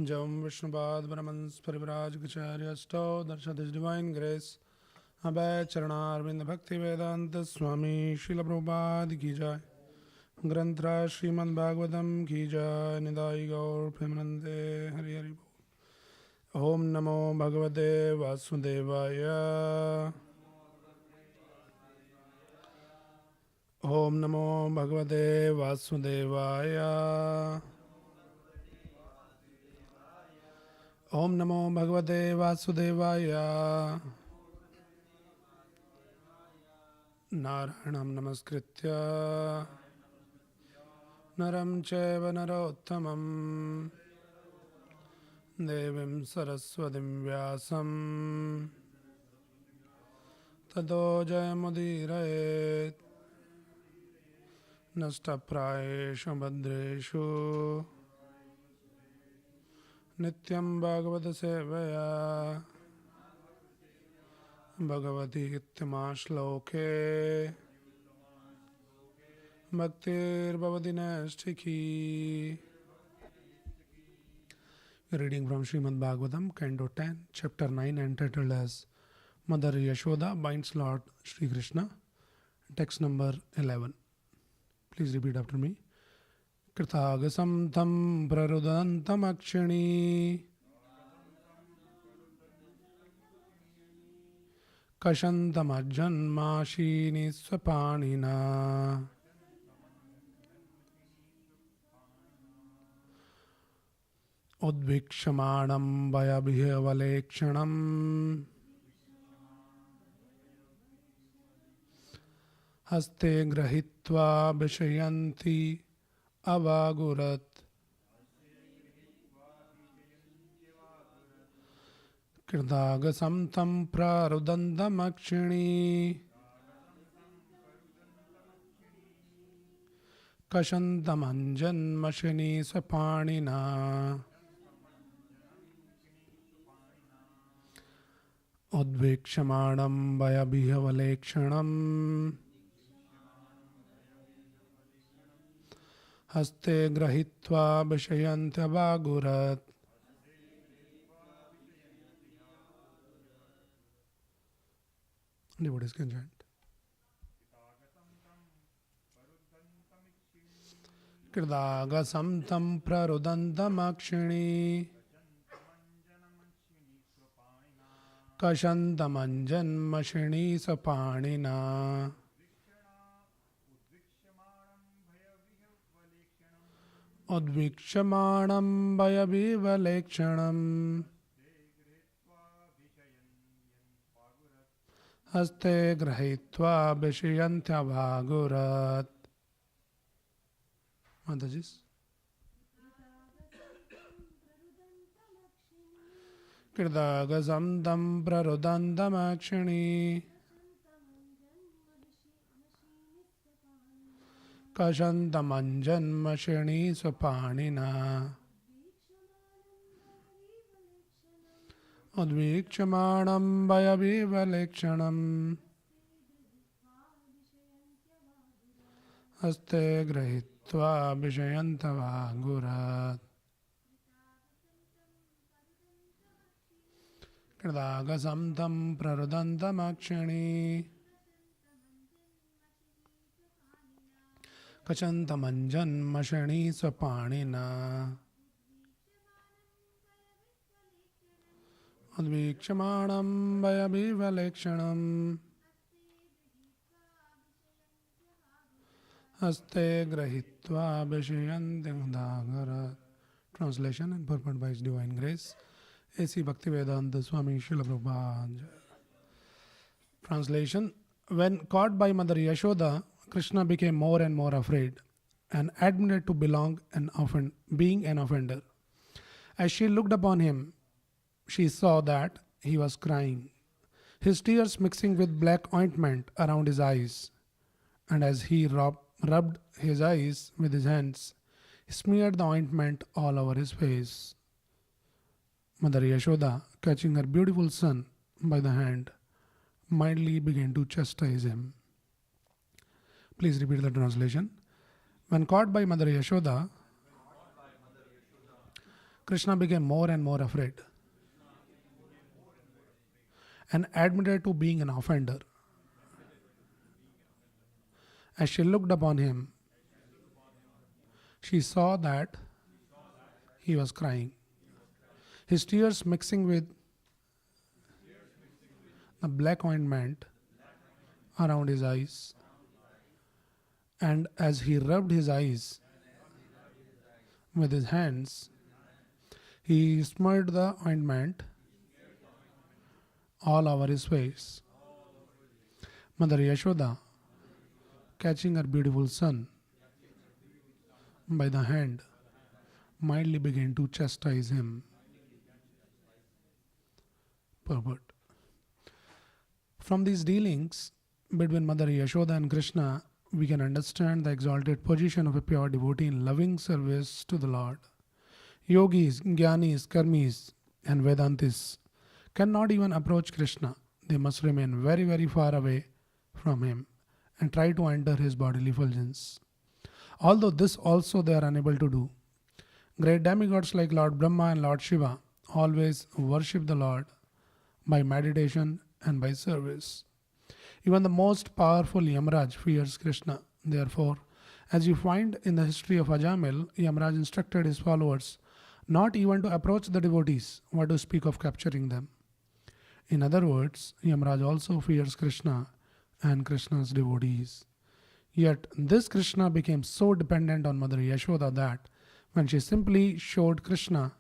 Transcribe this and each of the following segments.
Jam Vishnupad Brahmans Parivraj Gacharya Stow Darshat His Divine Grace Abhay Charana Arvind Bhakti Vedanta Swami Srila Prabhupada Ki Jai Granthra Srimad Bhagavatam Ki Jai Nidai Gaur Premanande Hari Hari Bol Om Namo Bhagavate Vasudevaya Om Namo Bhagavate Vasudevaya Om Namo Bhagavate Vasudevaya Narayanam Namaskritya Naram Chaiva Narottamam Devim Saraswatim Vyasam Tato Jayamudiraet Nashtaprayeshu Bhadreshu Nityam Bhagavata Sevaya Bhagavati Ittama Bhaktir Bhavati Nastiki. Reading from Srimad Bhagavatam, Canto 10, Chapter 9, entitled as Mother Yashoda binds Lord Sri Krishna. Text number 11. Please repeat after me. Kritagasam tam prarudantam akshani Kashantam ajjanmashini swapanina Udvikshamanam vayabhyavalekshanam Haste grahitva vishayanti avagurat Kirdagasam tam prarudandamakshini Kashantamanjanmashini swapanina Udvikshamanam vayabhyavalekshanam Haste grahitva vishayantyavagurat. Devotees can chant. Kirdagasam tam prarudantamakshini Kashantamanjanmashini sapanina Udvikshamanam vayabhyavalekshanam Haste grahitva vishayantyavagurat. Mataji's. Kirdagasam tam prarudantamakshini Kashantamanjanmashini swapanina Udvikshamanam vayabhyavalekshanam Haste grahitva vishayantyavagurat. Kirdagasam tam prarudantamakshini Kashantamanjanmashini swapanina Udvikshamanam vayabhyavalekshanam Haste grahitva vishayantyavagurat. Translation and purport by His Divine Grace A.C. Bhaktivedanta Swami Srila Prabhupada. Translation. When caught by Mother Yashoda, Krishna became more and more afraid and admitted to being an offender. As she looked upon him, she saw that he was crying, his tears mixing with black ointment around his eyes. And as he rubbed his eyes with his hands, he smeared the ointment all over his face. Mother Yashoda, catching her beautiful son by the hand, mildly began to chastise him. Please repeat the translation. When caught by Mother Yashoda, Krishna became more and more afraid and admitted to being an offender. As she looked upon him, she saw that he was crying, his tears mixing with the black ointment around his eyes. And as he rubbed his eyes with his hands, he smeared the ointment all over his face. Mother Yashoda, catching her beautiful son by the hand, mildly began to chastise him. Pervert. From these dealings between Mother Yashoda and Krishna, we can understand the exalted position of a pure devotee in loving service to the Lord. Yogis, Jnanis, Karmis, and Vedantis cannot even approach Krishna. They must remain very, very far away from him and try to enter his bodily effulgence. Although this also they are unable to do. Great demigods like Lord Brahma and Lord Shiva always worship the Lord by meditation and by service. Even the most powerful Yamaraj fears Krishna. Therefore, as you find in the history of Ajamil, Yamaraj instructed his followers not even to approach the devotees, what to speak of capturing them. In other words, Yamaraj also fears Krishna and Krishna's devotees. Yet this Krishna became so dependent on Mother Yashoda that when she simply showed Krishna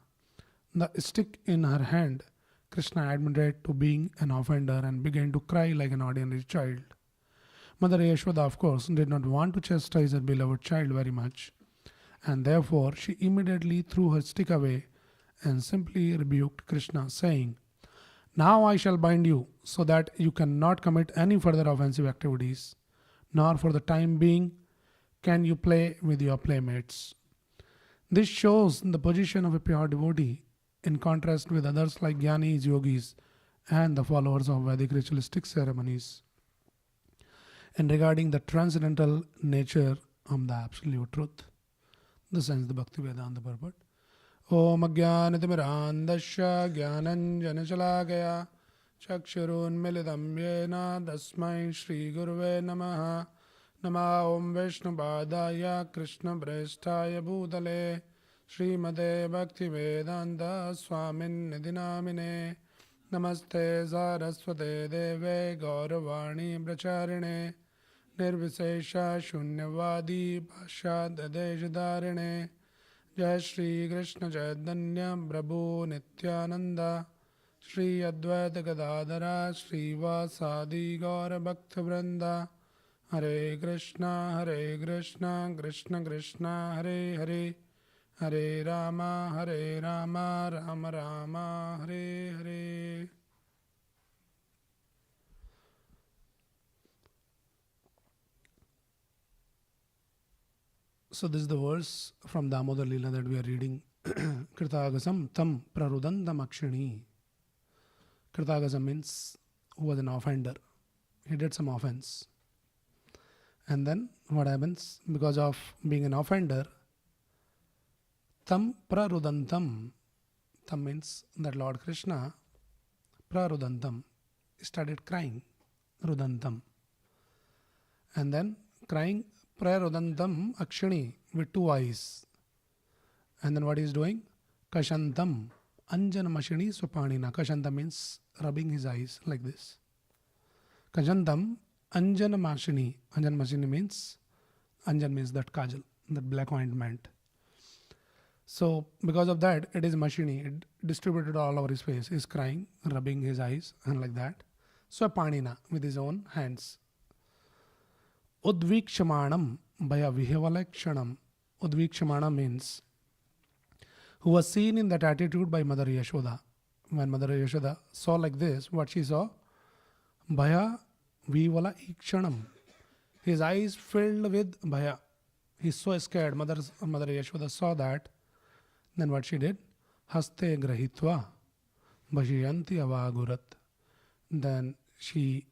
the stick in her hand, Krishna admitted to being an offender and began to cry like an ordinary child. Mother Yashoda, of course, did not want to chastise her beloved child very much, and therefore she immediately threw her stick away and simply rebuked Krishna, saying, "Now I shall bind you so that you cannot commit any further offensive activities, nor for the time being can you play with your playmates." This shows the position of a pure devotee in contrast with others like Jnanis, Yogis, and the followers of Vedic ritualistic ceremonies. And regarding the transcendental nature of the absolute truth, this ends the Bhakti Vedanta purport. Om Ajnanatimirandasya Jnananjanachalakaya Chakshurunmilitam Yena Tasmai Shri Guruve Namaha Nama Om Vishnupādaya Krishna Prestaya Bhutale Srimade Bhakti Vedanta Swamin Nidinamine Namaste Saraswate Deve Gauravani Pracharine Nirvisesha Shunyavadi Bhashad Adeshadarine Jai Shri Krishna Chaitanya Prabhu Nityananda Shri Advaita Gadadhara Shri Vasadi Gaura Bhakta Vrinda Hare Krishna Krishna Krishna Hare Hare Hare Rama Rama Rama Hare Hare. So this is the verse from Damodar Leela that we are reading. Kritagasam tam prarudandam akshini. Kritagasam means who was an offender. He did some offense. And then what happens? Because of being an offender, tam prarudantam. Tam means that Lord Krishna, prarudantam, started crying. Rudantam. And then crying prarudantam akshini, with two eyes. And then what he is doing? Kashantam anjanamashini swapanina. Kashanta means rubbing his eyes like this. Kashantam anjanamashini. Anjanamashini means, anjan means that kajal, that black ointment. So because of that, it is mashini. It distributed all over his face. He is crying, rubbing his eyes, and like that. Swapanina, with his own hands. Udvikshamanam bhaya vihevalakshanam. Udvikshamana means who was seen in that attitude by Mother Yashoda. When Mother Yashoda saw like this, what she saw? Bhaya vivala ikshanam. His eyes filled with bhaya. He's so scared. Mother Yashoda saw that. Then what she did? Haste grahitva bhashiyanti avagurat. Then she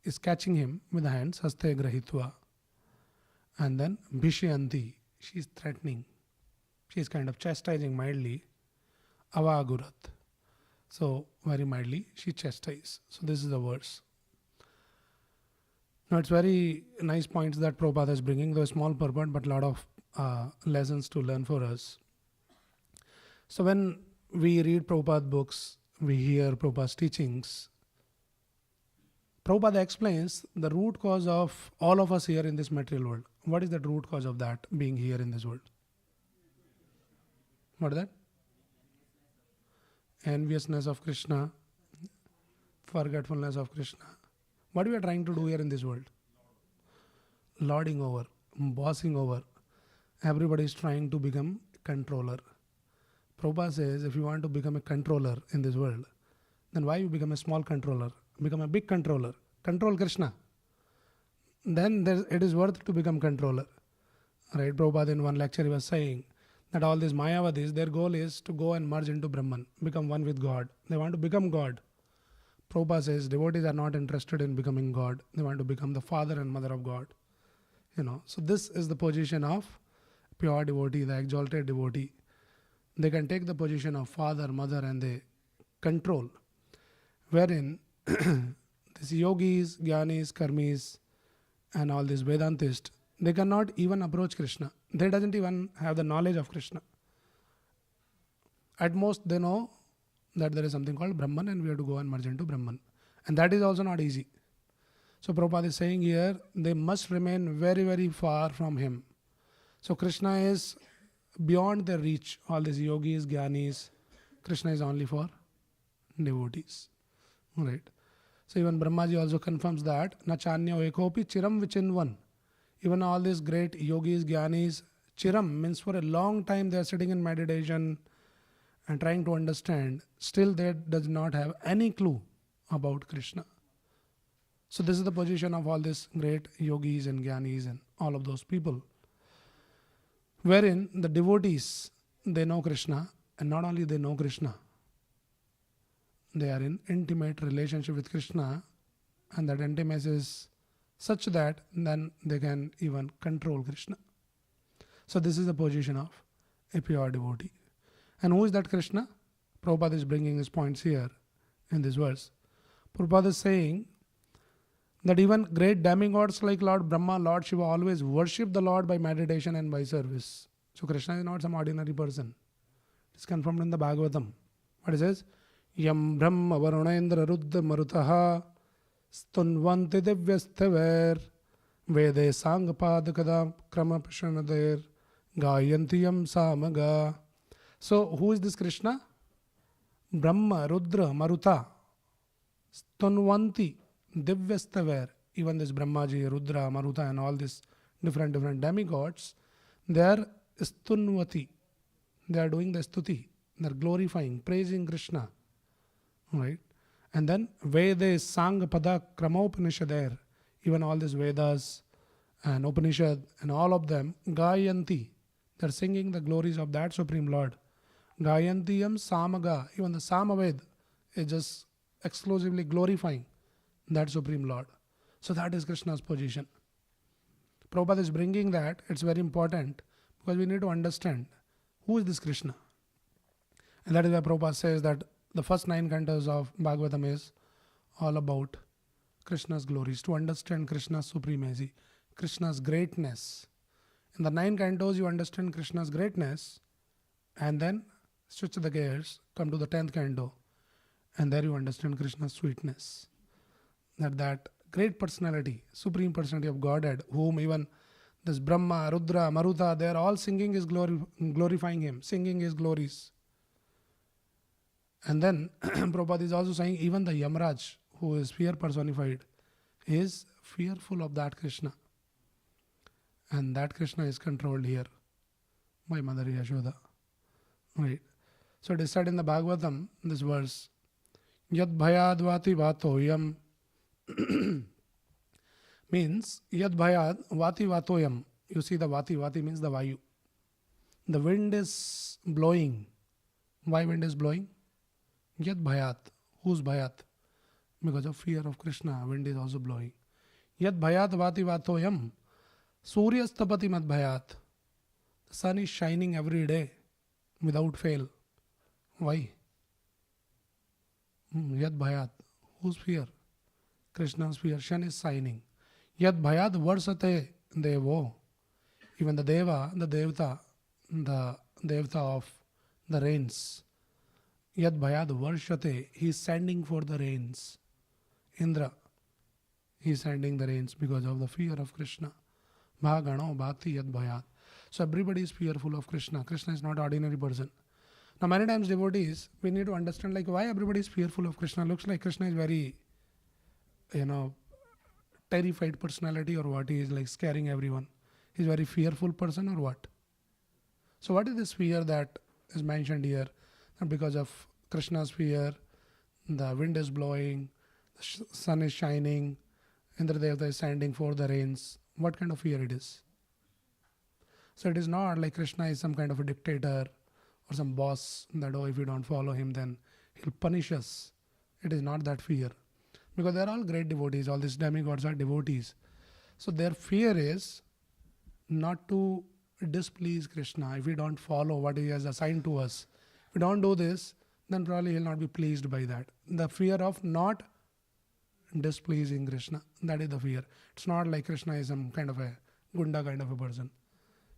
is catching him with the hands, haste grahitva. And then bhishyanti, she is threatening. She is kind of chastising mildly avagurat. So very mildly she chastised. So this is the verse. Now it's very nice points that Prabhupada is bringing, though a small purport, but a lot of lessons to learn for us. So when we read Prabhupada books, we hear Prabhupada's teachings, Prabhupada explains the root cause of all of us here in this material world. What is the root cause of that being here in this world? What is that? Enviousness of Krishna, forgetfulness of Krishna. What we are trying to do here in this world? Lording over, bossing over. Everybody is trying to become controller. Prabhupada says, if you want to become a controller in this world, then why you become a small controller? Become a big controller. Control Krishna. Then it is worth to become controller. Right? Prabhupada in one lecture he was saying that all these Mayavadis, their goal is to go and merge into Brahman, become one with God. They want to become God. Prabhupada says devotees are not interested in becoming God. They want to become the father and mother of God. So this is the position of pure devotee, the exalted devotee. They can take the position of father, mother, and they control. Wherein these yogis, jnanis, karmis, and all these Vedantists, they cannot even approach Krishna. They doesn't even have the knowledge of Krishna. At most they know that there is something called Brahman and we have to go and merge into Brahman. And that is also not easy. So Prabhupada is saying here, they must remain very, very far from him. So Krishna is beyond their reach. All these yogis, jnanis, Krishna is only for devotees. Right. So even Brahmaji also confirms that na chanyo ekopi chiram vichinvan. Even all these great yogis, jnanis, chiram means for a long time they are sitting in meditation and trying to understand. Still they does not have any clue about Krishna. So this is the position of all these great yogis and jnanis and all of those people. Wherein the devotees, they know Krishna, and not only they know Krishna, they are in intimate relationship with Krishna, and that intimacy is such that then they can even control Krishna. So this is the position of a pure devotee. And who is that Krishna? Prabhupada is bringing his points here in this verse. Prabhupada is saying that even great demigods like Lord Brahma, Lord Shiva always worship the Lord by meditation and by service. So Krishna is not some ordinary person. It is confirmed in the Bhagavatam. What it says? Yam Brahma Varunendra Ruddha Marutaha Stunvanti Divyasthaver Vede Sangapad Krama Prashanader Gayantiyam Samaga. So who is this Krishna? Brahma, Rudra, Maruta, Stunvanti, Divyastavar. Even this Brahmaji, Rudra, Maruta and all these different demigods, they are Stunvati. They are doing the stuti. They are glorifying, praising Krishna. Right? And then Vede, Sang, Pada, Kramopanishadar. Even all these Vedas and Upanishad and all of them, Gayanti. They are singing the glories of that Supreme Lord. Gayantiyam Samaga. Even the Samaved is just exclusively glorifying that Supreme Lord. So that is Krishna's position. Prabhupada is bringing that. It's very important because we need to understand who is this Krishna. And that is why Prabhupada says that the first 9 cantos of Bhagavatam is all about Krishna's glories, to understand Krishna's supremacy, Krishna's greatness. In the 9 cantos you understand Krishna's greatness, and then switch the gears, come to the 10th canto, and there you understand Krishna's sweetness. That great personality, supreme personality of Godhead, whom even this Brahma, Rudra, Maruta, they are all singing his glory, glorifying him, singing his glories. And then Prabhupada is also saying even the Yamraj, who is fear personified, is fearful of that Krishna. And that Krishna is controlled here by Mother Yashoda. Right. So it is said in the Bhagavatam, this verse, Yad bhayad vati vatoyam means Yad bhayad vati vatoyam. You see the vati means the vayu. The wind is blowing. Why wind is blowing? Yad bhayat. Whose bhayat? Because of fear of Krishna, wind is also blowing. Yad bhayat vati vatoyam. Suryastapati mad bhayat. The sun is shining every day without fail. Why? Yad bhayat. Whose fear? Krishna's fear. Shan is signing. Yad bhayat varsate devo. Even the deva, the devta of the rains. Yad bhayat varshate. He is sending for the rains. Indra. He is sending the rains because of the fear of Krishna. Bhagano bhakti yad bhayat. So everybody is fearful of Krishna. Krishna is not ordinary person. Now many times devotees, we need to understand like why everybody is fearful of Krishna. Looks like Krishna is very, terrified personality or what? He is like scaring everyone. He is very fearful person or what? So what is this fear that is mentioned here? And because of Krishna's fear, the wind is blowing, the sun is shining, Indra Devata is sending for the rains. What kind of fear it is? So it is not like Krishna is some kind of a dictator or some boss that, if you don't follow him, then he'll punish us. It is not that fear. Because they are all great devotees, all these demigods are devotees. So their fear is not to displease Krishna. If we don't follow what he has assigned to us, if we don't do this, then probably he'll not be pleased by that. The fear of not displeasing Krishna, that is the fear. It's not like Krishna is some kind of a gunda kind of a person.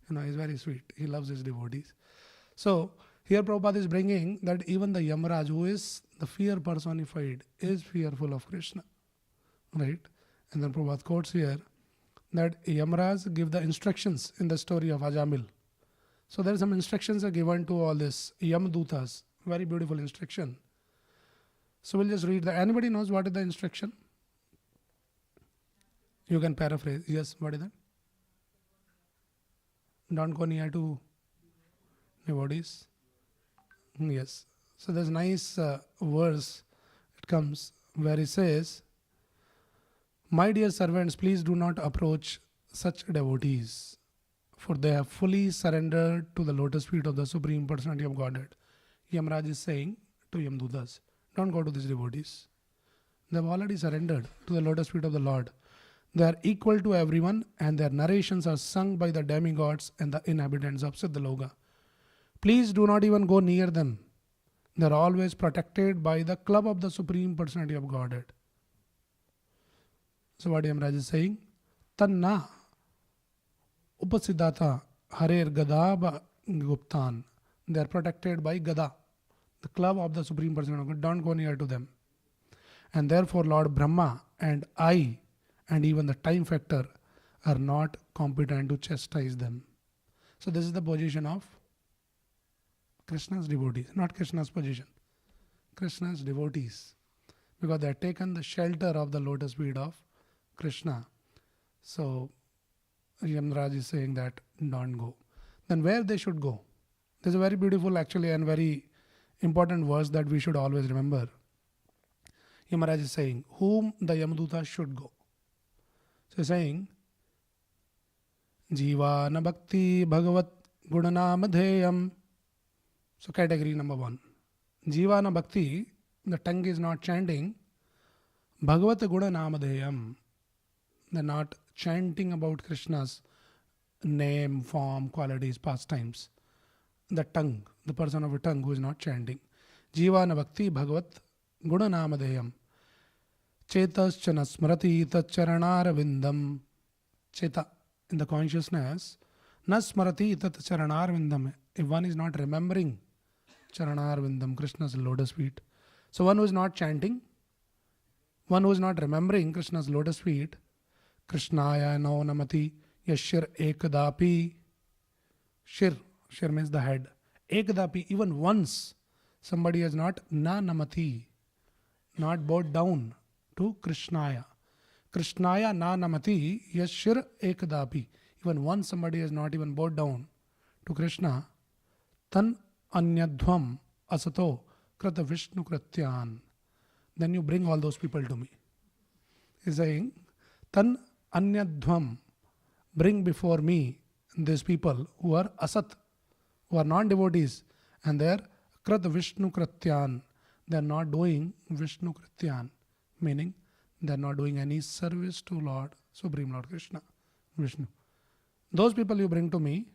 He's very sweet. He loves his devotees. So here Prabhupada is bringing that even the Yamaraj, who is the fear personified, is fearful of Krishna. Right? And then Prabhupada quotes here that Yamaraj give the instructions in the story of Ajamil. So there are some instructions are given to all this Yamdutas. Very beautiful instruction. So we'll just read that. Anybody knows what is the instruction? You can paraphrase. Yes, what is that? Don't go near to devotees. Yes. So there's a nice verse. It comes where he says, "My dear servants, please do not approach such devotees, for they have fully surrendered to the lotus feet of the Supreme Personality of Godhead." Yamaraj is saying to Yamdutas, don't go to these devotees. They have already surrendered to the lotus feet of the Lord. They are equal to everyone, and their narrations are sung by the demigods and the inhabitants of Siddhaloka. Please do not even go near them. They are always protected by the club of the Supreme Personality of Godhead. So what Yamaraj is saying? Tanna upasiddhata harer gadaba guptan. They are protected by Gada, the club of the Supreme Personality of God. Don't go near to them. And therefore Lord Brahma and I and even the time factor are not competent to chastise them. So this is the position of Krishna's devotees, not Krishna's position. Krishna's devotees. Because they have taken the shelter of the lotus feet of Krishna. So Yamaraj is saying that don't go. Then where they should go? There's a very beautiful actually and very important verse that we should always remember. Yamaraj is saying, whom the Yamaduta should go. So he's saying, Jiva na bhakti bhagavat gunanamadheyam. So category number 1. Jiva na bhakti, the tongue is not chanting. Bhagavat gunanamadheyam. They're not chanting about Krishna's name, form, qualities, pastimes. The tongue, the person of a tongue who is not chanting. Jiva na bhakti bhagavat gunanamadheyam. Chetaschana smrati tatcharanarvindam. Cheta, in the consciousness, na smrati tatcharanarvindam. If one is not remembering charanarvindam, Krishna's lotus feet. So one who is not chanting, one who is not remembering Krishna's lotus feet, Krishnaya no namati yashir ekadapi. Shir means the head. Ekadapi, even once somebody has not na namati, not bowed down to Krishnaya. Krishnaya na namati yashir ekadapi. Even once somebody has not even bowed down to Krishna, tan anyadhvam asato krata vishnu kratyan. Then you bring all those people to me. He's saying, tan anyadhvam, bring before me these people who are asat, who are non-devotees, and they are krat vishnu kratyan. They are not doing Vishnu kratyan, meaning they are not doing any service to Lord, Supreme Lord Krishna, Vishnu. Those people you bring to me,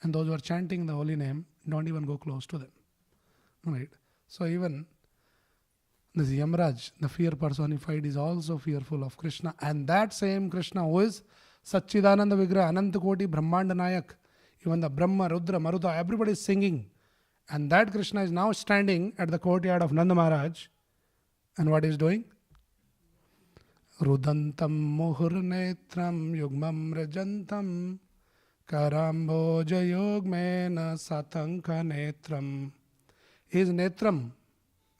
and those who are chanting the holy name, don't even go close to them. Right? So even this Yamraj, the fear personified, is also fearful of Krishna. And that same Krishna who is Satchidananda Vigraha, Ananta Koti, Brahmanda Nayak, even the Brahma, Rudra, Maruta, everybody is singing. And that Krishna is now standing at the courtyard of Nanda Maharaj. And what is doing? Rudantam muhurnetram yugmam rajantam karamboja yogmena satanka netram. His netram,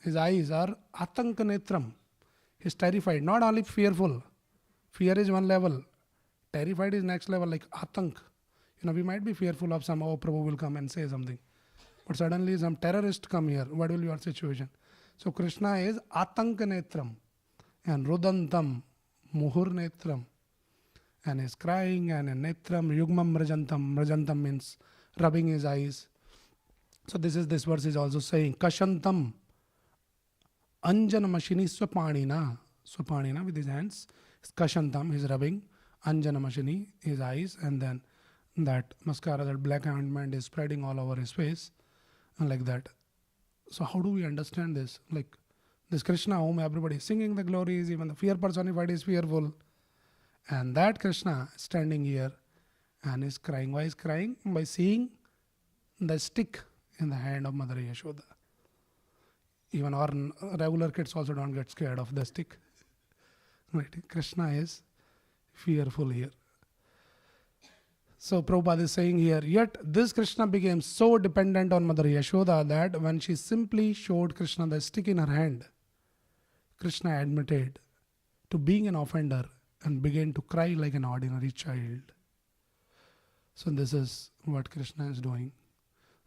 his eyes are atanka netram. He is terrified, not only fearful. Fear is one level. Terrified is next level, like atank. We might be fearful of some, oh, Prabhu will come and say something. But suddenly some terrorist come here. What will be your situation? So Krishna is atank netram and rudantam muhur netram, and is crying, and netram yugmam rajantam. Rajantam means rubbing his eyes. So this verse is also saying kashantam anjana mashini swapanina. Swapanina with his hands. Kashantam, he is rubbing. Anjana mashini, his eyes, and then that mascara, that black ointment is spreading all over his face, and like that. So how do we understand this? Like this Krishna whom everybody is singing the glories, even the fear personified is fearful. And that Krishna standing here and is crying. Why is crying? By seeing the stick in the hand of Mother Yashoda. Even our regular kids also don't get scared of the stick. Right? Krishna is fearful here. So Prabhupada is saying here, yet this Krishna became so dependent on Mother Yashoda that when she simply showed Krishna the stick in her hand, Krishna admitted to being an offender and began to cry like an ordinary child. So this is what Krishna is doing.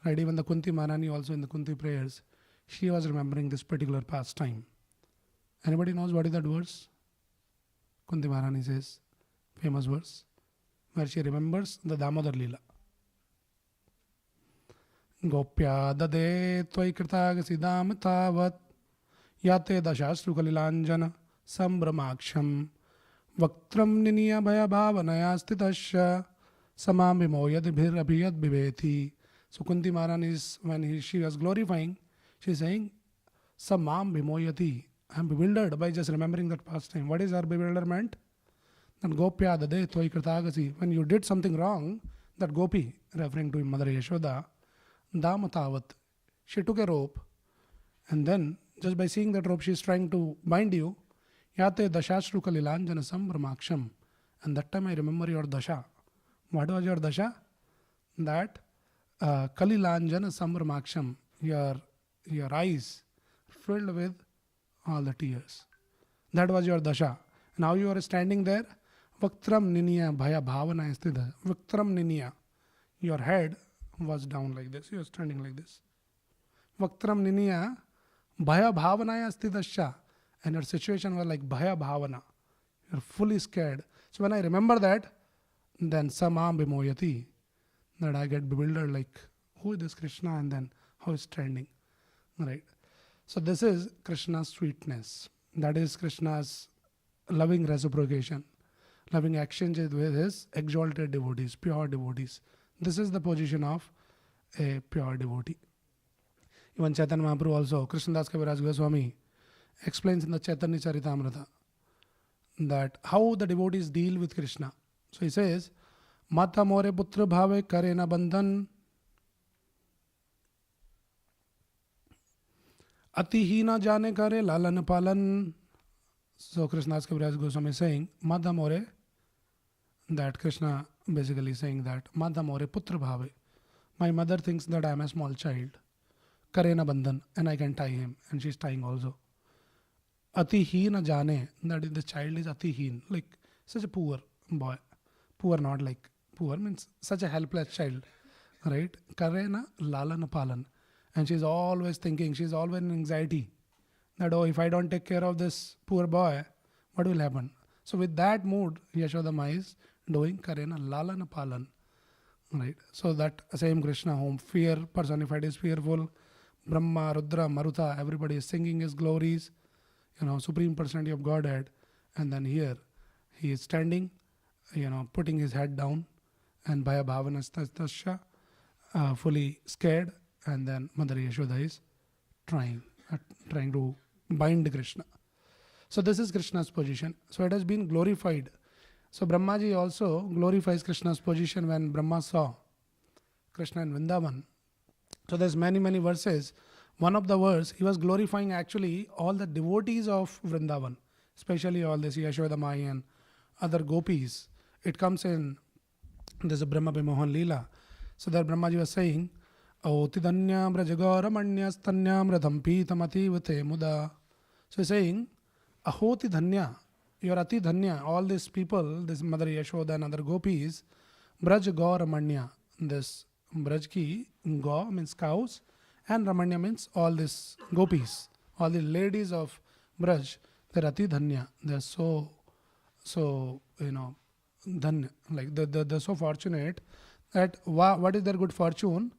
Right? Even the Kunti Maharani also in the Kunti prayers, she was remembering this particular pastime. Anybody knows what is that verse? Kunti Maharani says, famous verse, where she remembers the Damodar Leela. Gopya dade tvai kritagasi dam tavat yate dashastru kalilanjana sambramaksham vaktram niniya bhaya bhavanaya stitasya samam vimoyad bhir abhiyad bhiveti. So Kunti Maharani is, when she was glorifying, she is saying, samam vimoyati. I am bewildered by just remembering that pastime. What is her bewilderment? Then Gopya dade tvai kritagasi. When you did something wrong, that Gopi, referring to Mother Yashoda, Damatavat, she took a rope, and then just by seeing that rope, she is trying to bind you. Yate dashashru kalilanjana sambramaksham. And that time I remember your dasha. What was your dasha? That kalilanjana sambramaksham, your eyes filled with all the tears. That was your dasha. Now you are standing there. Vaktram niniya bhaya bhavana istida. Vaktram niniya. Your head was down like this. You are standing like this. Vaktram niniya bhaya bhavana astidasya. And your situation was like bhaya bhavana. You are fully scared. So when I remember that, then samam bimoyati. That I get bewildered, like, who is this Krishna, and then how is standing. Right. So this is Krishna's sweetness. That is Krishna's loving reciprocation, loving exchanges with his exalted devotees, pure devotees. This is the position of a pure devotee. Even Chaitanya Mahaprabhu also, Krishnadas Kaviraj Goswami explains in the Chaitanya Charitamrita that how the devotees deal with Krishna. So he says, Mata more putra bhave karena bandhan ati hi na jane kare lalan palan. So Krishnadas Kaviraj Goswami is saying, Mata more, that Krishna basically saying that, Mata more putra bhave. My mother thinks that I am a small child. Karena bandhan, and I can tie him, and she is tying also. Ati hi na jane, that is the child is ati hin, like such a poor boy. Poor, not like poor, means such a helpless child. Right? Karena lalan palan. And she is always thinking, she is always in anxiety. That, oh, if I don't take care of this poor boy, what will happen? So with that mood, Yashoda Ma is doing Karena Lalana Palan. Right? So that same Krishna whom fear personified is fearful, Brahma, Rudra, Maruta, everybody is singing his glories, Supreme Personality of Godhead. And then here, he is standing, putting his head down, and Bhaya Bhavana Tasya, fully scared, and then Mother Yashoda is trying, trying to bind Krishna. So this is Krishna's position. So it has been glorified. So Brahmaji also glorifies Krishna's position when Brahma saw Krishna in Vrindavan. So there's many verses. One of the verse, he was glorifying actually all the devotees of Vrindavan, especially all this Yashoda Mai and other gopis. It comes in, there's a Brahma Bimohan Leela. So there Brahmaji was saying, Aotidanya Brajagaramanya Stanyam Radham Pitamati Vate Muda. So he's saying, Ahoti Dhanya, you are Ati Dhanya, all these people, this Mother Yashoda and other gopis, Braj Gaur Ramanya, this Braj ki Gaur means cows, and Ramanya means all these gopis, all the ladies of Braj, they're Ati Dhanya, they're so Dhanya, like they're so fortunate that what is their good fortune?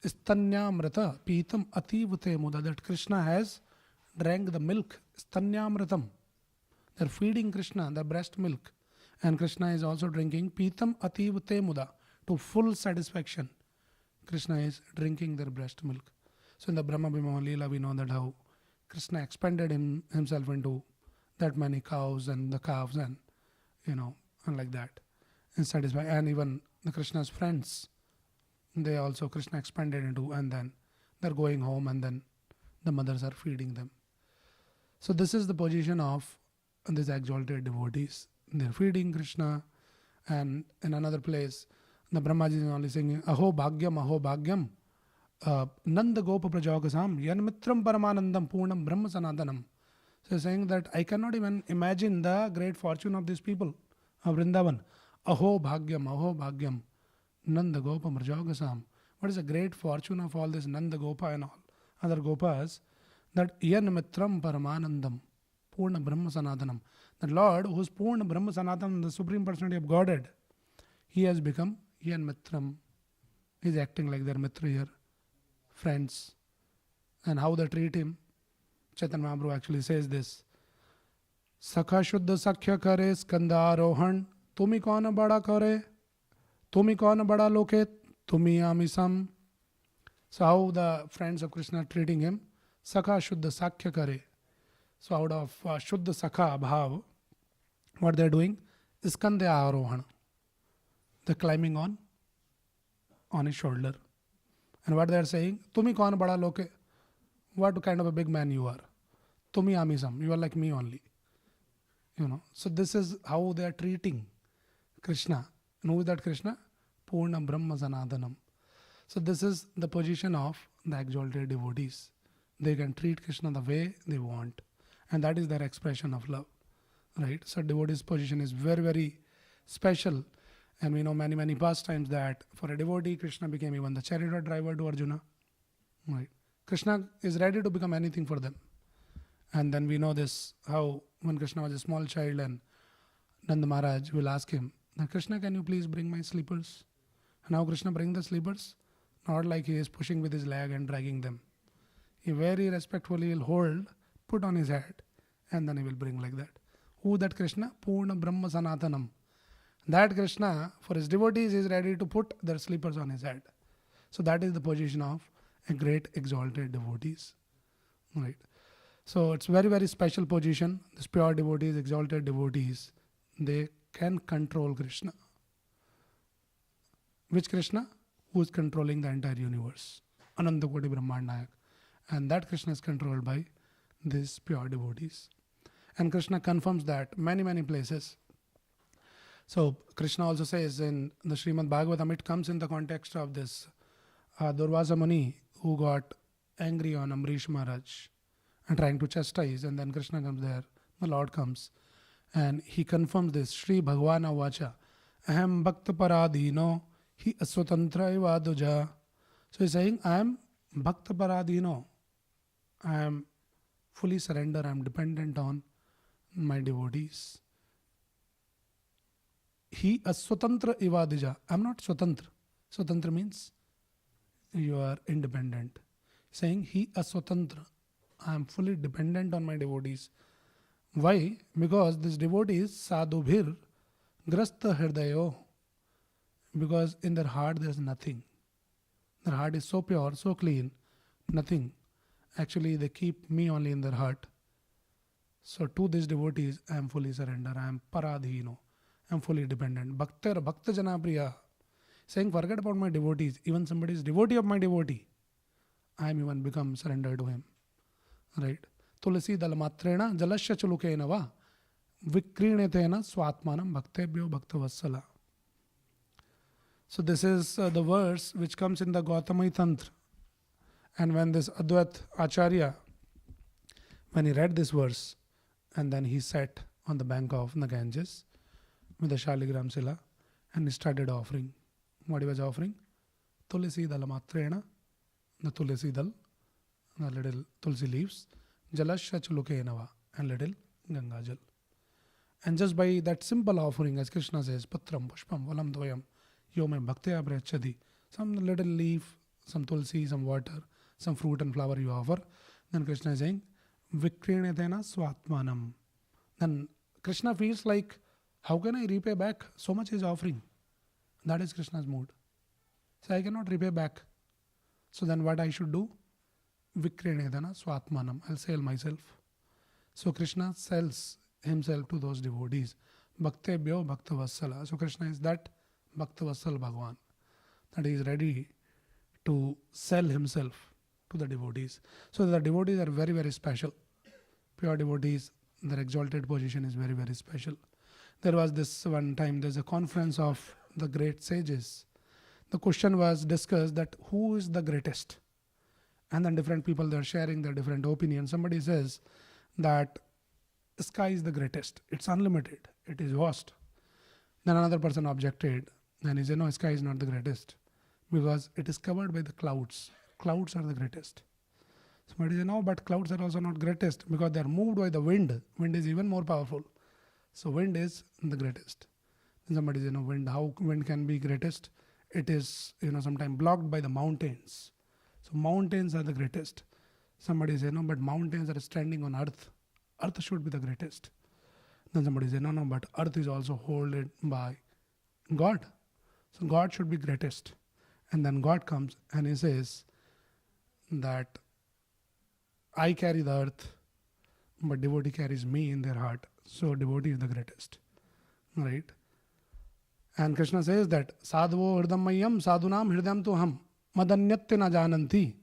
Stanyamrata, Pitam Ativute Muda, that Krishna has drank the milk, Stanyamratam. They're feeding Krishna the breast milk, and Krishna is also drinking Pitam Ativute Muda, to full satisfaction. Krishna is drinking their breast milk. So in the Brahma Bhima Leela, we know that how Krishna expanded himself into that many cows and the calves and and like that, and satisfy. And even the Krishna's friends, they also Krishna expanded into, and then they're going home, and then the mothers are feeding them. So this is the position of these exalted devotees. They're feeding Krishna, and in another place, the Brahmaji is only singing Aho Bhagyam, Nanda Gopa Prajagasam, Yanmitram Paramanandam Purnam Brahma Sanatanam. So he's saying that I cannot even imagine the great fortune of these people of Vrindavan. Aho Bhagyam, Nanda Gopa Prajagasam. What is the great fortune of all this Nanda Gopa and all other Gopas? That Yanmitram Paramanandam Purna Brahma Sanatanam. The Lord, who is Purna Brahma Sanatanam, the Supreme Personality of Godhead, he has become Yan Mitram. He is acting like their Mitra here, friends. And how they treat him, Chaitanya Mahaprabhu actually says this. Sakha Shuddha Sakhya Kare Skanda Arohan Tumi Kauna Bada Kare Tumi Kauna Bada Loke Tumi Amisam. So how the friends of Krishna are treating him? Sakha Shuddha Sakhya Kare. So out of Shuddha Sakha Bhav, what they are doing? Skanda Arohan. They're climbing on his shoulder. And what they are saying? Tumi kaun bada loke? What kind of a big man you are? Tumi amisam. You are like me only. So this is how they are treating Krishna. And who is that Krishna? Purna Brahma Sanatanam. So this is the position of the exalted devotees. They can treat Krishna the way they want. And that is their expression of love. Right? So devotee's position is very special. And we know many past times that for a devotee, Krishna became even the chariot driver to Arjuna. Right? Krishna is ready to become anything for them. And then we know this, how when Krishna was a small child and Nanda Maharaj will ask him, Krishna, can you please bring my slippers? And how Krishna bring the slippers? Not like he is pushing with his leg and dragging them. He very respectfully will hold, put on his head, and then he will bring like that. Who that Krishna? Purna Brahma Sanatanam. That Krishna, for his devotees, is ready to put their slippers on his head. So that is the position of a great exalted devotees. Right. So it's very special position. These pure devotees, exalted devotees, they can control Krishna. Which Krishna? Who is controlling the entire universe. Ananta Koti Brahmandayak. And that Krishna is controlled by these pure devotees. And Krishna confirms that many places. So Krishna also says in the Srimad Bhagavatam, it comes in the context of this Durvasa Muni who got angry on Amrish Maharaj and trying to chastise, and then Krishna comes there, the Lord comes, and he confirms this, Shri Bhagavana Vacha, Aham Bhakta Paradino, Hi Aswatantra Ivaduja. So he's saying, I am Bhakta Paradino, I am fully surrendered, I am dependent on my devotees. He aswatantra ivadija. I am not swatantra. Swatantra means you are independent. Saying he aswatantra. I am fully dependent on my devotees. Why? Because this devotees sadhubhir grasta hirdayo. Because in their heart there is nothing. Their heart is so pure, so clean, nothing. Actually, they keep me only in their heart. So to these devotees, I am fully surrendered. I am paradhino. I am fully dependent. Bhakta Jana Priya. Saying, forget about my devotees. Even somebody is devotee of my devotee, I am even become surrendered to him. Right? Tulasi dalamatrena jalasya chulukena va vikrinetena swatmanam bhaktebhyo bhaktavassala. So this is the verse which comes in the Gautamai Tantra. And when this Advait Acharya, when he read this verse, and then he sat on the bank of the Ganges with the Shaligram Sila, and he started offering. What he was offering? Tulasi dalamatrena, the tulasi dal, the little tulsi leaves, jalasya chulukenava, and little Ganga jal. And just by that simple offering, as Krishna says, patram pushpam valam dvayam yome bhaktya prachadi, some little leaf, some tulsi, some water, some fruit and flower you offer, then Krishna is saying, vikrinetena swatmanam. Then Krishna feels like, how can I repay back? So much is offering. That is Krishna's mood. So I cannot repay back. So then what I should do? Vikrinetana swatmanam. I'll sell myself. So Krishna sells himself to those devotees. Bhaktebhyo bhaktavassala. So Krishna is that Bhaktavassal Bhagavan, that he is ready to sell himself to the devotees. So the devotees are very, very special. Pure devotees, their exalted position is very, very special. There was this one time, there's a conference of the great sages. The question was discussed that who is the greatest? And then different people, they're sharing their different opinions. Somebody says that sky is the greatest. It's unlimited. It is vast. Then another person objected. And he said, no, sky is not the greatest because it is covered by the clouds. Clouds are the greatest. Somebody said, no, but clouds are also not greatest because they are moved by the wind. Wind is even more powerful. So wind is the greatest. Then somebody said, no, how wind can be greatest? It is, sometimes blocked by the mountains. So mountains are the greatest. Somebody said, no, but mountains are standing on earth. Earth should be the greatest. Then somebody said, no, but earth is also held by God. So God should be greatest. And then God comes and he says that I carry the earth, but devotee carries me in their heart. So devotee is the greatest. Right? And Krishna says that sadhavo hridamayam sadhunam hridayam tu ham madanyatya na jananti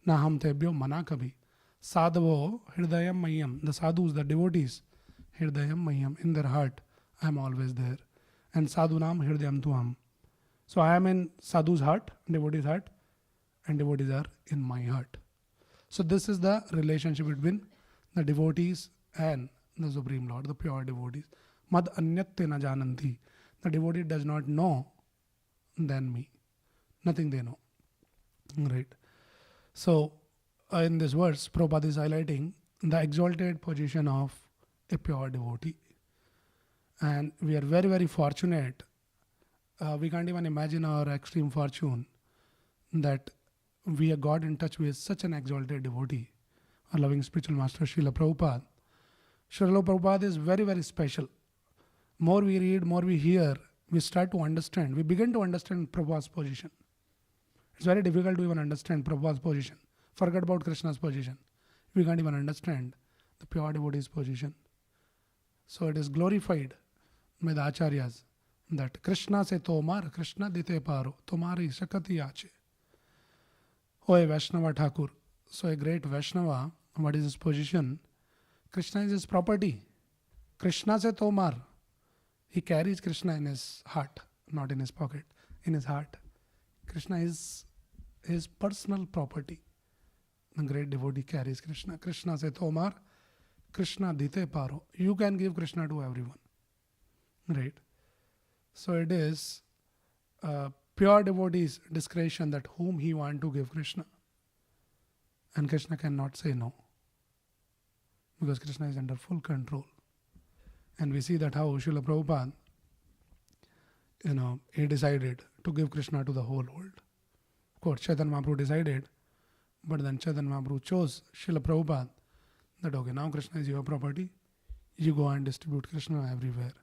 na ham tebhyo mana kabhi. Sadhavo hridayam mayam, the sadhus, the devotees, hridayam mayam, in their heart I am always there. And sadhunam hridayam tu ham. So I am in sadhu's heart, devotee's heart, and devotees are in my heart. So this is the relationship between the devotees and the Supreme Lord, the pure devotees. Mad anyatya na jananti. The devotee does not know than me. Nothing they know. Right. So in this verse, Prabhupada is highlighting the exalted position of a pure devotee. And we are very, very fortunate. We can't even imagine our extreme fortune that we have got in touch with such an exalted devotee, our loving spiritual master Srila Prabhupada. Srila Prabhupada is very, very special. More we read, more we hear, we start to understand. We begin to understand Prabhupada's position. It's very difficult to even understand Prabhupada's position. Forget about Krishna's position. We can't even understand the pure devotee's position. So it is glorified by the Acharyas that Krishna se tomar, Krishna dite paro, tomari shakati ache. Oh, a Vaishnava Thakur. So a great Vaishnava, what is his position? Krishna is his property. Krishna se tomar. He carries Krishna in his heart, not in his pocket, in his heart. Krishna is his personal property. The great devotee carries Krishna. Krishna se tomar, Krishna dite paro. You can give Krishna to everyone. Right? So it is pure devotee's discretion that whom he want to give Krishna. And Krishna cannot say no. Because Krishna is under full control. And we see that how Srila Prabhupada, he decided to give Krishna to the whole world. Of course, Chaitanya Mahaprabhu decided, but then Chaitanya Mahaprabhu chose Srila Prabhupada that, okay, now Krishna is your property, you go and distribute Krishna everywhere.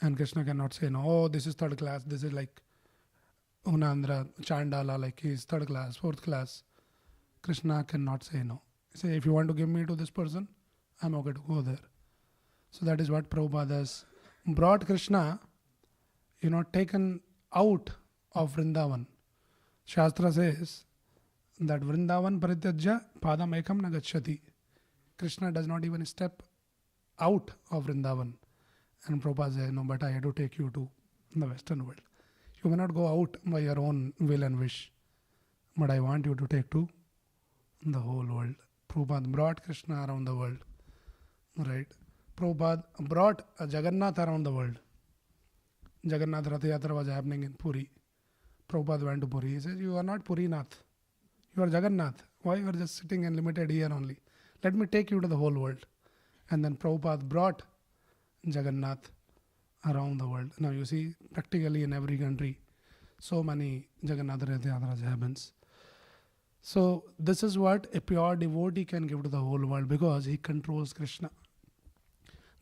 And Krishna cannot say, no, oh, this is third class, this is like Unandra, Chandala, like he is third class, fourth class. Krishna cannot say no. He say, if you want to give me to this person, I'm okay to go there. So that is what Prabhupada has brought Krishna, taken out of Vrindavan. Shastra says that Vrindavan parityajya padam ekam na gacchati. Krishna does not even step out of Vrindavan. And Prabhupada says, no, but I had to take you to the Western world. You cannot go out by your own will and wish. But I want you to take to the whole world. Prabhupada brought Krishna around the world. Right? Prabhupada brought Jagannath around the world. Jagannath Rath Yatra was happening in Puri. Prabhupada went to Puri. He says, you are not Puri Nath. You are Jagannath. Why you are just sitting and limited here only? Let me take you to the whole world. And then Prabhupada brought Jagannath around the world. Now you see, practically in every country, so many Jagannath Rath Yatras happens. So this is what a pure devotee can give to the whole world, because he controls Krishna.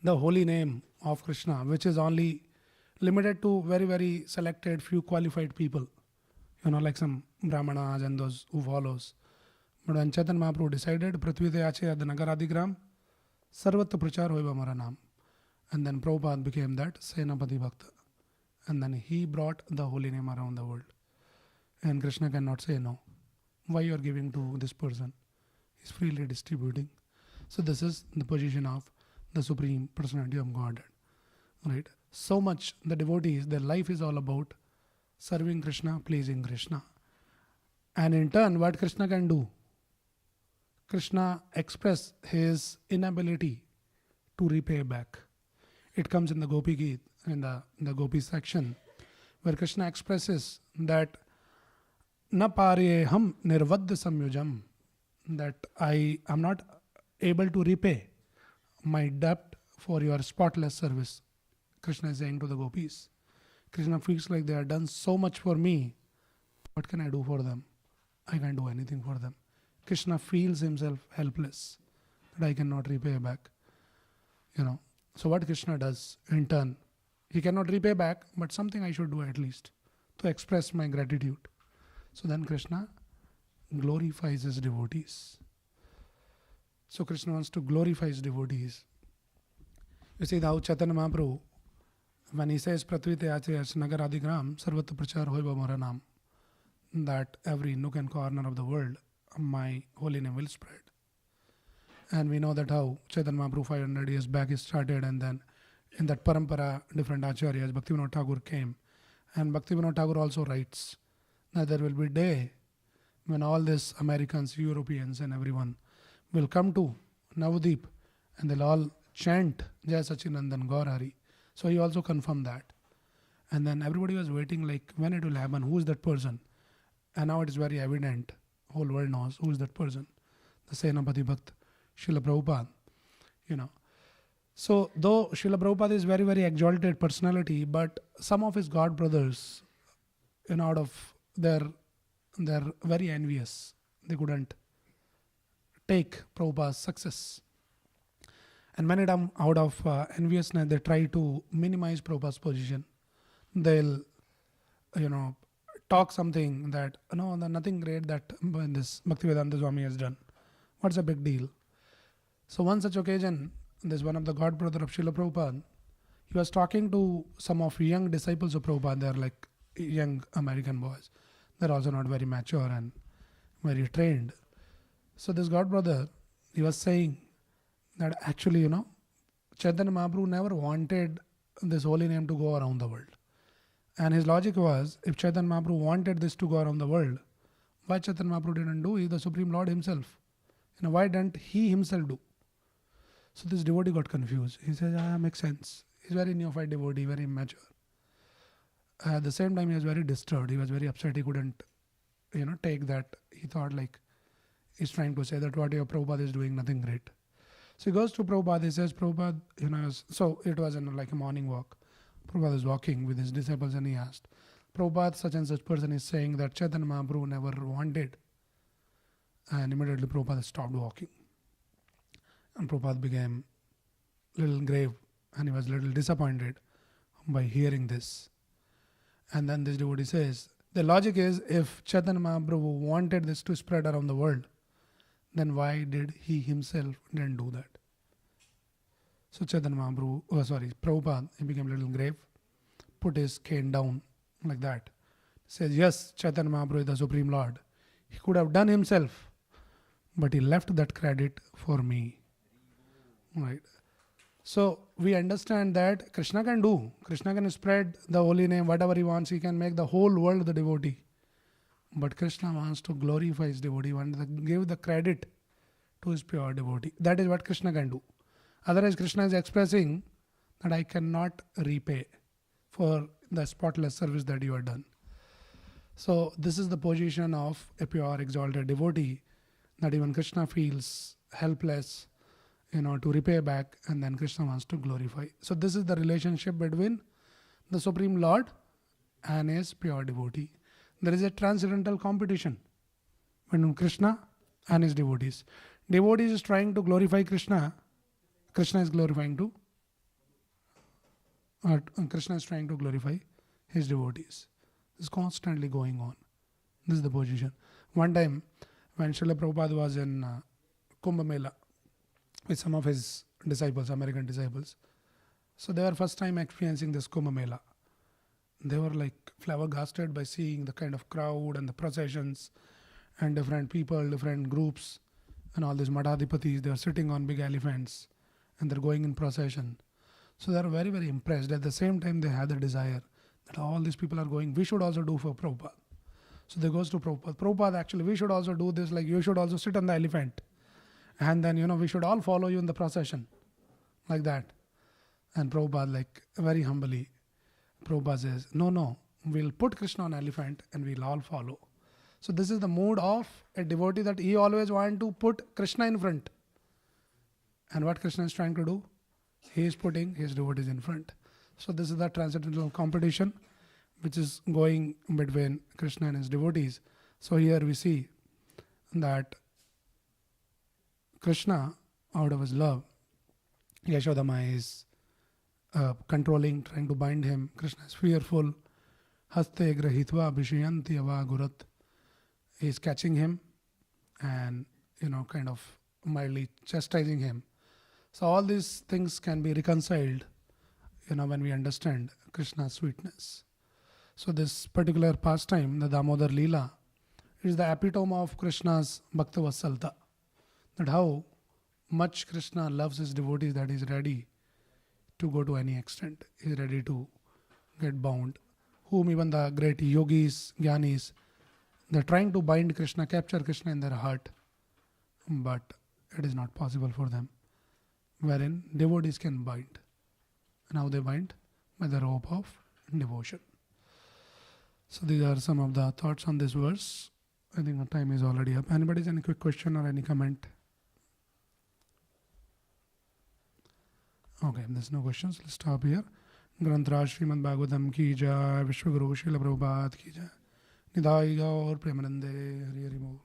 The holy name of Krishna, which is only limited to very, very selected few qualified people, like some Brahmanas and those who follows. But when Chaitanya Mahaprabhu decided, Prithvi te ache ad nagaradigram, sarvatra prachar hoiba mara naam. And then Prabhupada became that Senapati Bhakta. And then he brought the holy name around the world. And Krishna cannot say no. Why you are giving to this person? He's freely distributing. So this is the position of the Supreme Personality of Godhead. Right? So much the devotees, their life is all about serving Krishna, pleasing Krishna. And in turn, what Krishna can do? Krishna express his inability to repay back. It comes in the Gopi Geet, in the Gopi section, where Krishna expresses that na pareham nirvadya samyujam, that I am not able to repay my debt for your spotless service. Krishna is saying to the gopis. Krishna feels like they have done so much for me. What can I do for them? I can't do anything for them. Krishna feels himself helpless, that I cannot repay back. So what Krishna does in turn, he cannot repay back, but something I should do at least to express my gratitude. So then Krishna glorifies his devotees. So Krishna wants to glorify his devotees. You see how Chaitanya Mahaprabhu, when he says Pratvite Achayas Nagar Adigram Sarvatra Prachar Hoiba Maranam, that every nook and corner of the world my holy name will spread. And we know that how Chaitanya Mahaprabhu 500 years back he started, and then in that parampara different acharyas, Bhaktivinoda Thakur came, and Bhaktivinoda Thakur also writes that there will be a day when all these Americans, Europeans and everyone will come to Navadip and they'll all chant Jai Sachinandan Gaur Hari. So he also confirmed that. And then everybody was waiting like when it will happen, who is that person? And now it is very evident, whole world knows who is that person. The Senapati Bhakt, Srila Prabhupada. So though Srila Prabhupada is very, very exalted personality, but some of his god brothers, out of they're very envious. They couldn't take Prabhupada's success. And many times out of enviousness, they try to minimize Prabhupada's position. They'll, talk something that, no, nothing great that this Bhaktivedanta Swami has done. What's a big deal? So one such occasion, there's one of the god brother of Srila Prabhupada. He was talking to some of young disciples of Prabhupada. They're like young American boys. They're also not very mature and very trained. So this god brother, he was saying that actually, Chaitanya Mahaprabhu never wanted this holy name to go around the world. And his logic was, if Chaitanya Mahaprabhu wanted this to go around the world, why Chaitanya Mahaprabhu didn't do? He is the Supreme Lord himself. Why didn't he himself do? So this devotee got confused. He says, makes sense. He's very neophyte devotee, very immature. At the same time, he was very disturbed. He was very upset. He couldn't, take that. He thought like, he's trying to say that what your Prabhupada is doing, nothing great. So he goes to Prabhupada. He says, Prabhupada, so it was in like a morning walk. Prabhupada is walking with his disciples and he asked, Prabhupada, such and such person is saying that Chaitanya Mahaprabhu never wanted. And immediately Prabhupada stopped walking. And Prabhupada became a little grave and he was a little disappointed by hearing this. And then this devotee says, the logic is if Chaitanya Mahaprabhu wanted this to spread around the world, then why did he himself didn't do that? So Chaitanya Mahaprabhu, Prabhupada, he became a little grave, put his cane down like that. Says, yes, Chaitanya Mahaprabhu is the Supreme Lord. He could have done himself, but he left that credit for me. Right. So we understand that Krishna can do. Krishna can spread the holy name, whatever he wants. He can make the whole world the devotee. But Krishna wants to glorify his devotee, wants to give the credit to his pure devotee. That is what Krishna can do. Otherwise, Krishna is expressing that I cannot repay for the spotless service that you have done. So this is the position of a pure exalted devotee, that even Krishna feels helpless, to repay back, and then Krishna wants to glorify. So this is the relationship between the Supreme Lord and his pure devotee. There is a transcendental competition between Krishna and his devotees. Devotees is trying to glorify Krishna. Krishna is trying to glorify his devotees. This is constantly going on. This is the position. One time, when Srila Prabhupada was in Kumbh Mela with some of his disciples, American disciples, so they were first time experiencing this Kumbh Mela. They were like flabbergasted by seeing the kind of crowd and the processions and different people, different groups, and all these Madhadipatis. They are sitting on big elephants and they're going in procession. So they are very, very impressed. At the same time, they had the desire that all these people are going, we should also do for Prabhupada. So they goes to Prabhupada. Prabhupada, actually, we should also do this, like you should also sit on the elephant. And then, we should all follow you in the procession. Like that. And Prabhupada, like very humbly, Prabhupada says, no, we'll put Krishna on elephant and we'll all follow. So this is the mood of a devotee, that he always wants to put Krishna in front. And what Krishna is trying to do? He is putting his devotees in front. So this is the transcendental competition which is going between Krishna and his devotees. So here we see that Krishna, out of his love, Yashodama is controlling, trying to bind him. Krishna is fearful. Haste grahitva abhishayanti avagurat. He is catching him and, kind of mildly chastising him. So all these things can be reconciled, when we understand Krishna's sweetness. So this particular pastime, the Damodar Leela, is the epitome of Krishna's Bhakta Vasalta. That how much Krishna loves his devotees, that he is ready to go to any extent. He is ready to get bound. Whom even the great yogis, jnanis, they are trying to bind Krishna, capture Krishna in their heart. But it is not possible for them. Wherein devotees can bind. And how they bind? By the rope of devotion. So these are some of the thoughts on this verse. I think the time is already up. Anybody has any quick question or any comment? Okay, there's no questions. Let's stop here. Grantraj Srimad Bhagavatam ki jai, Vishwaguru Srila Prabhupada ki jai. Nidai Gaur Premanande Hari Hari Bol.